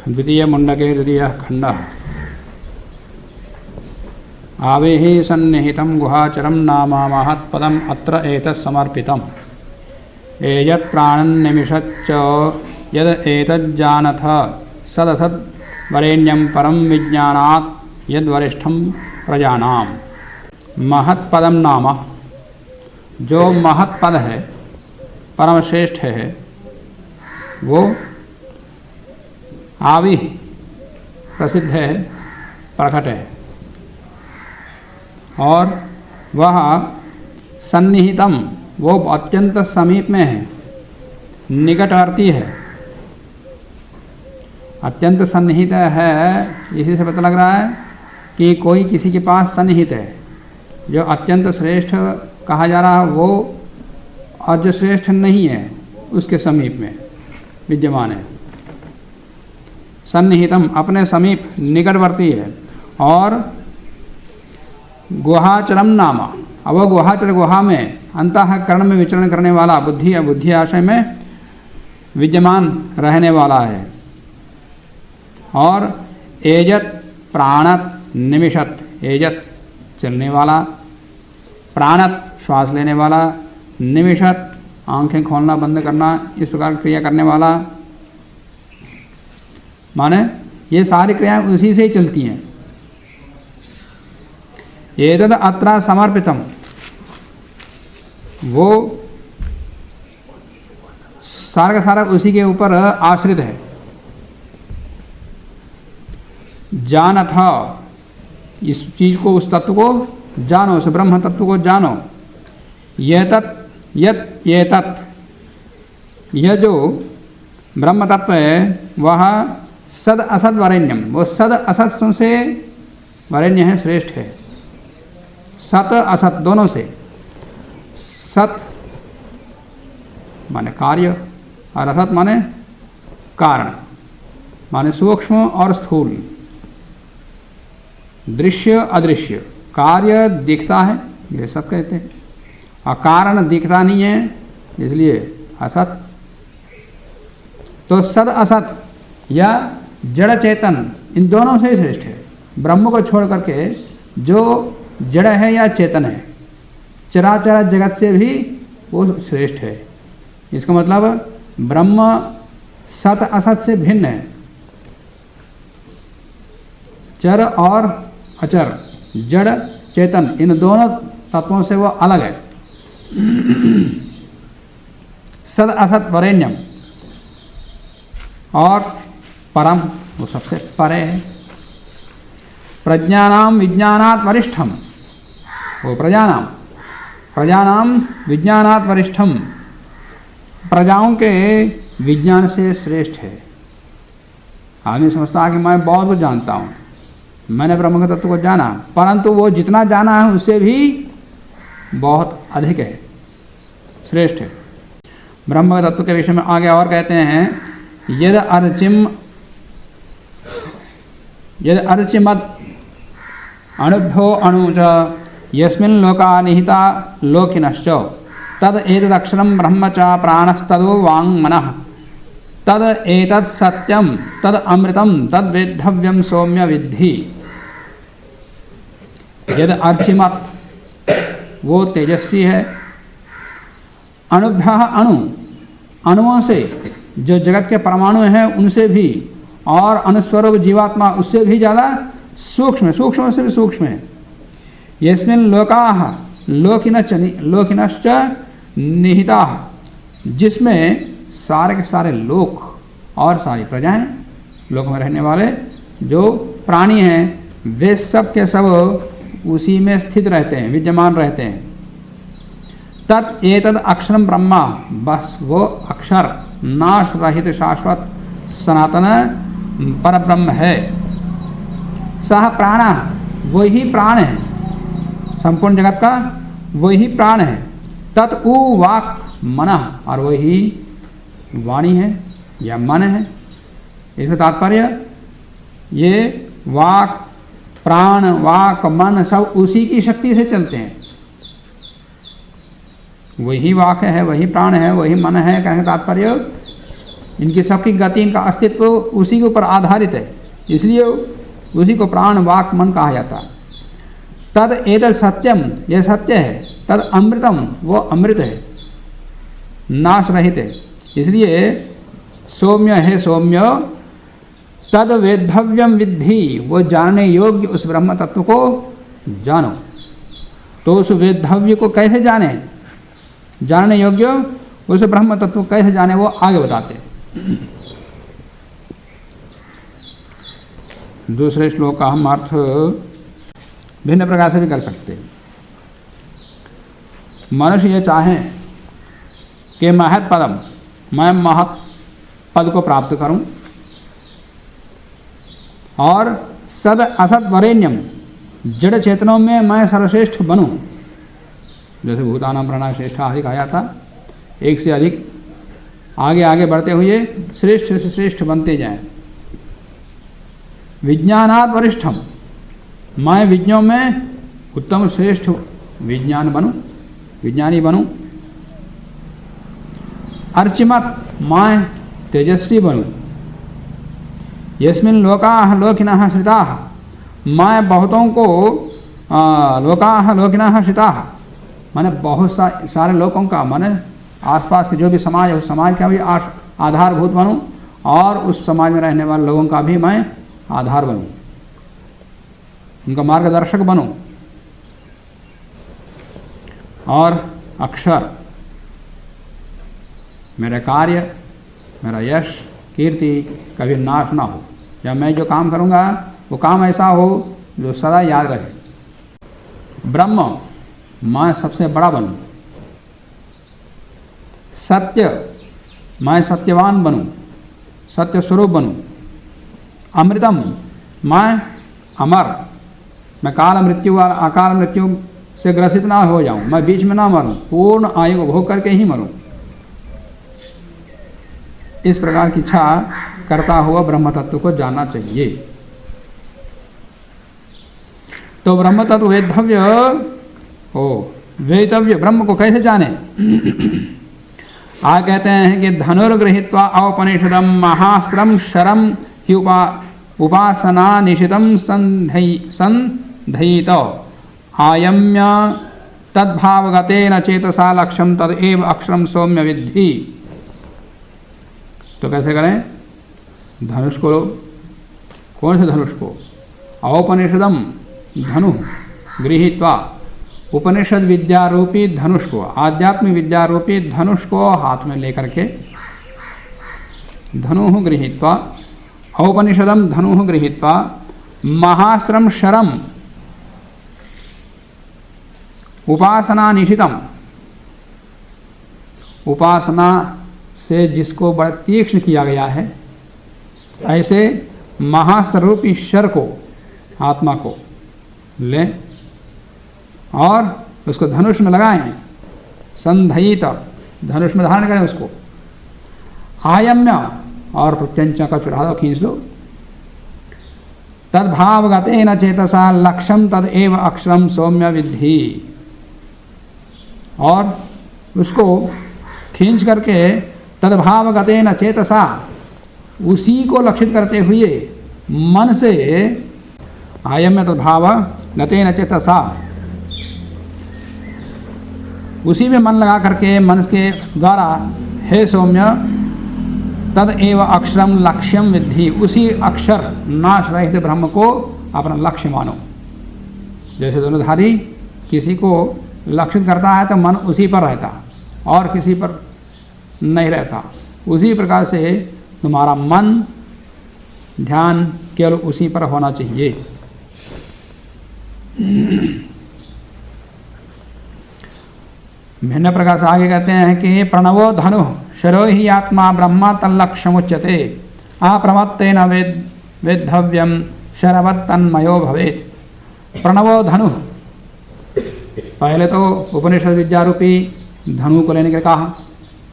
द्वितीय मुंडके द्वितीयः खण्डः। आवेः सन्निहितं गुहाचरं नाम महत्पदम् अत्र एतत् समर्पितम्। एयत् प्राणन्निमिषच्च यद् एतज्जानथ सदसद् वरेण्यं परं विज्ञानात् यद्वरिष्ठं प्रजानाम्। महत्पदम नाम, जो महत्पद है, परम श्रेष्ठ है, वो आवि प्रसिद्ध है, प्रकट है, और वह सन्निहितम, वो अत्यंत समीप में है, निकटवर्ती है। अत्यंत सन्निहित है, इसी से पता लग रहा है कि कोई किसी के पास सन्निहित है। जो अत्यंत श्रेष्ठ कहा जा रहा है वो, और जो श्रेष्ठ नहीं है उसके समीप में विद्यमान है। सन्निहितम अपने समीप, निकटवर्ती है। और गुहाचरम नाम, अब वो गुहाचर, गुहा में अंतःकरण में विचरण करने वाला, बुद्धि या बुद्धि आशय में विद्यमान रहने वाला है। और एजत प्राणत निमिषत, एजत चलने वाला, प्राणत श्वास लेने वाला, निमिषत आंखें खोलना बंद करना, इस प्रकार की क्रिया करने वाला, माने ये सारी क्रियाएं उसी से ही चलती हैं। एतद् अत्र समर्पितम, वो सारा का सारा उसी के ऊपर आश्रित है। जानथ, इस चीज को, उस तत्व को जानो, उस ब्रह्म तत्व को जानो। यह जो ब्रह्म तत्व है वह सद असद वरेण्यम, वो सद असत से वरेण्य है, श्रेष्ठ है। सत असत दोनों से, सत माने कार्य और असत माने कारण, माने सूक्ष्म और स्थूल, दृश्य अदृश्य। कार्य दिखता है, ये सत कहते हैं, और कारण दिखता नहीं है, इसलिए असत। तो सद असत या जड़ चेतन, इन दोनों से श्रेष्ठ है। ब्रह्म को छोड़ करके जो जड़ है या चेतन है, चराचर जगत से भी वो श्रेष्ठ है। इसका मतलब ब्रह्म सत असत से भिन्न है, चर और अचर, जड़ चेतन, इन दोनों तत्वों से वो अलग है। सद असत वरेण्यम, और परम, वो सबसे परे है। प्रज्ञानाम विज्ञानात् वरिष्ठम, वो प्रजानाम विज्ञानात् वरिष्ठम, प्रजाओं के विज्ञान से श्रेष्ठ है। आदमी समझता है कि मैं बहुत कुछ जानता हूँ, मैंने ब्रह्म के तत्व को जाना, परंतु वो जितना जाना है उससे भी बहुत अधिक है, श्रेष्ठ है। ब्रह्म के तत्व के विषय में आगे और कहते हैं, यद अर्चिमद अणुभ्यो अणुच यस्मिन् लोका निहिता लोकिनश्च तद एतदक्षरं ब्रह्म च प्राणस्तदो वाङ् मनः तद एतत् सत्यं तद अमृतं तद वेद्धव्यं सौम्य विद्धि। यद अर्चिमत, वो तेजस्वी है। अणुभ्यः अणु, अणुओं से, जो जगत के परमाणु हैं उनसे भी, और अनुस्वरूप जीवात्मा उससे भी ज़्यादा सूक्ष्म, सूक्ष्म से भी सूक्ष्म है। यस्मिन् लोकाः लोकिनश्च निहिताः, जिसमें सारे के सारे लोक और सारी प्रजाएं, लोक में रहने वाले जो प्राणी हैं, वे सब के सब उसी में स्थित रहते हैं, विद्यमान रहते हैं। तत् एतद अक्षरम ब्रह्मा, बस वो अक्षर नाश रहित शाश्वत सनातन परब्रह्म है। सह प्राण, वही प्राण है, संपूर्ण जगत का वही प्राण है। तत् उ वाक् मनः, और वही वाणी है या मन है। इसका तात्पर्य ये वाक, प्राण, वाक, मन सब उसी की शक्ति से चलते हैं। वही वाक है, वही प्राण है, वही मन है। कहने का तात्पर्य इनकी सबकी गति, इनका अस्तित्व उसी के ऊपर आधारित है, इसलिए उसी को प्राण वाक मन कहा जाता है। तद एतद सत्यम, यह सत्य है। तद अमृतम, वो अमृत है, नाश रहित है। इसलिए सौम्य है सौम्य, तद वेद्धव्यम विद्धि, वो जानने योग्य उस ब्रह्म तत्व को जानो। तो उस वेद्धव्य को कैसे जाने, जानने योग्य उस ब्रह्म तत्व को कैसे जाने, वो आगे बताते। दूसरे श्लोक का हम अर्थ भिन्न प्रकार से भी कर सकते हैं। मनुष्य ये चाहें कि महत पदम, मैं महत पद को प्राप्त करूं, और सद असत वरेण्यम, जड़ चेतनों में मैं सर्वश्रेष्ठ बनूं। जैसे भूतानां प्रणा श्रेष्ठ आदि कहा जाता, एक से अधिक आगे आगे बढ़ते हुए श्रेष्ठ से श्रेष्ठ बनते जाएं। विज्ञानात् वरिष्ठम, मैं विज्ञों में उत्तम श्रेष्ठ विज्ञान बनूं, विज्ञानी बनूं। अर्चिमत, मैं तेजस्वी बनूं। यस्मिन् लोकाः लोकिनः श्रिताः, मैं बहुतों को लोकाः लोकिनः श्रिताः, माने बहुत सारे लोगों का, माने आसपास के जो भी समाज है उस समाज का भी आधारभूत बनूं, और उस समाज में रहने वाले लोगों का भी मैं आधार बनूं, उनका मार्गदर्शक बनूं। और अक्षर, मेरा कार्य, मेरा यश कीर्ति कभी नाश ना हो, या मैं जो काम करूँगा वो काम ऐसा हो जो सदा याद रहे। ब्रह्म, मैं सबसे बड़ा बनूं। सत्य, मैं सत्यवान बनूं, सत्य स्वरूप बनूं। अमृतम, मैं अमर, मैं काल मृत्यु अकाल मृत्यु से ग्रसित ना हो जाऊं, मैं बीच में ना मरूं, पूर्ण आयु को भोग करके ही मरूं। इस प्रकार की इच्छा करता हुआ ब्रह्म तत्व को जानना चाहिए। तो ब्रह्म तत्व वेद्धव्य हो, वेदव्य, ब्रह्म को कैसे जाने? आ कहते हैं कि धनुर्गृहीत्वा औपनिषदम महास्त्रम शरम ही उपासना निशितम संधयित आयम्य तद्भावगतेन चेतसा लक्ष्यम तदेव अक्षरम सौम्य विद्धि। तो कैसे करें? धनुष को लो। कौन से धनुष को? औपनिषदम, धनु गृहीत्वा, उपनिषद विद्यारूपी धनुष को, आध्यात्मिक विद्यारूपी धनुष को हाथ में लेकर के, धनु गृहीत्वा, औपनिषदम धनु गृहीत्वा, महास्त्रम शरम उपासना निशितम, उपासना से जिसको बड़ा तीक्ष्ण किया गया है, ऐसे महास्त्र रूपी शर को, आत्मा को लें और उसको धनुष में लगाएं, संधयित, धनुष में धारण करें उसको। आयम्य, और प्रत्यंचा का चढ़ा दो, खींच लो। तद्भावगतेन चेतसा लक्ष्यम तदेव अक्षरम सौम्य विद्धि, और उसको खींच करके तद्भावगतेन चेतसा, उसी को लक्षित करते हुए मन से, आयम्य तद्भावगतेन चेतसा, उसी में मन लगा करके मन के द्वारा, हे सौम्य तदेव अक्षरम लक्ष्यम विद्धि, उसी अक्षर नाश रहित ब्रह्म को अपना लक्ष्य मानो। जैसे दोनोंधारी किसी को लक्षित करता है तो मन उसी पर रहता और किसी पर नहीं रहता, उसी प्रकार से तुम्हारा मन ध्यान केवल उसी पर होना चाहिए। भिन्न प्रकार से आगे कहते हैं कि प्रणवो धनु शरो ही आत्मा ब्रह्मा तल्लक्ष्यमुच्यते अप्रमत्तेन वेद्धव्यम शरवत्तन्मयो भवेत्। प्रणवो धनु, पहले तो उपनिषद विद्यारूपी धनु को लेने के कहा,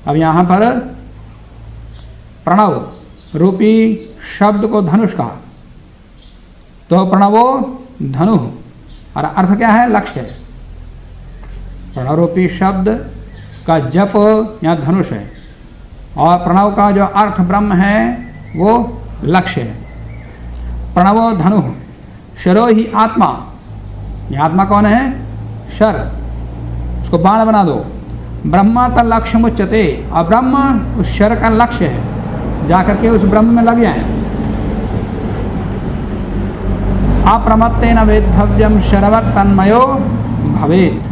अब यहाँ पर प्रणव रूपी शब्द को धनुष कहा। तो प्रणवो धनु, और अर्थ क्या है? लक्ष्य है। प्रणव रूपी शब्द का जप यहाँ धनुष है, और प्रणव का जो अर्थ ब्रह्म है वो लक्ष्य है। प्रणवो धनु शरो ही आत्मा, ये आत्मा कौन है? शर, उसको बाण बना दो। ब्रह्मा का लक्ष्य मुच्यते, और ब्रह्म उस शर का लक्ष्य है, जाकर के उस ब्रह्म में लग जाए। अप्रमत्तेन वेद्धव्यम शरवत् तन्मयो भवेत्,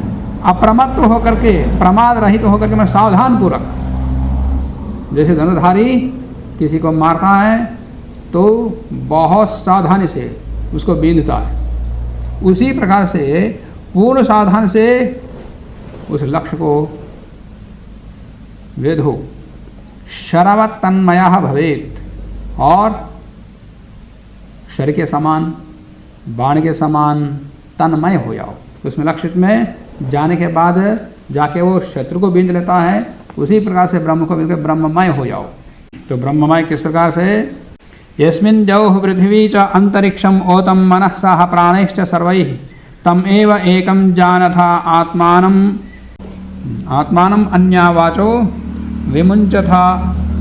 अप्रमत्त होकर के, प्रमाद रहित होकर के, मैं सावधान पूर्वक, जैसे धनुधारी किसी को मारता है तो बहुत सावधानी से उसको बींधता है, उसी प्रकार से पूर्ण सावधान से उस लक्ष्य को वेधो। शरवत् तन्मया भवेत्, और शर के समान, बाण के समान तन्मय हो जाओ। उसमें लक्ष्य में जाने के बाद जाके वो शत्रु को बींध लेता है, उसी प्रकार से ब्रह्म को बींध ब्रह्ममय हो जाओ। तो ब्रह्ममय किस प्रकार से? यस्मिन् द्यौः पृथिवी च अंतरिक्षम ओतम मनः सह प्राणैश्च सर्वैः तम एव एकं जानथा आत्मानम् अन्या वाचो विमुञ्चथा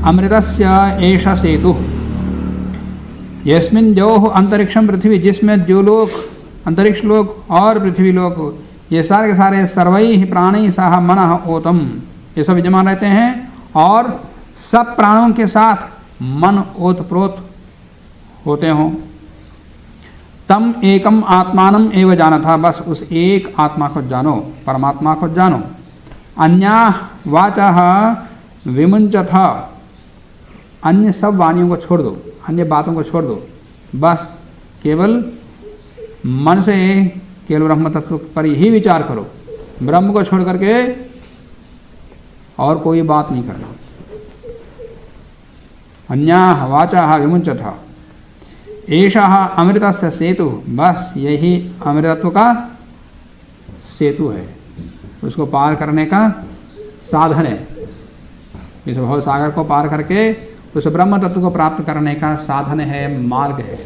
अमृतस्य एष सेतु। यस्मिन् द्यौः अंतरिक्षम पृथ्वी, जिसमें द्युलोक, अंतरिक्ष लोक और पृथ्वी लोक, ये सारे के सारे सर्वैः प्राणैः सह मनः ओतम, ये सब विद्यमान रहते हैं, और सब प्राणों के साथ मन ओतप्रोत होते हों। तम एकम आत्मानम एव जानथा, बस उस एक आत्मा को जानो, परमात्मा को जानो। अन्या वाचः विमुञ्चथा, अन्य सब वाणियों को छोड़ दो, अन्य बातों को छोड़ दो, बस केवल मन से केवल ब्रह्म तत्व पर ही विचार करो, ब्रह्म को छोड़ करके और कोई बात नहीं करना। अन्या वाचा विमुञ्चथा एषः अमृतस्य सेतु, बस यही अमृतत्व का सेतु है, उसको पार करने का साधन है। इस भव सागर को पार करके उस ब्रह्म तत्व को प्राप्त करने का साधन है, मार्ग है।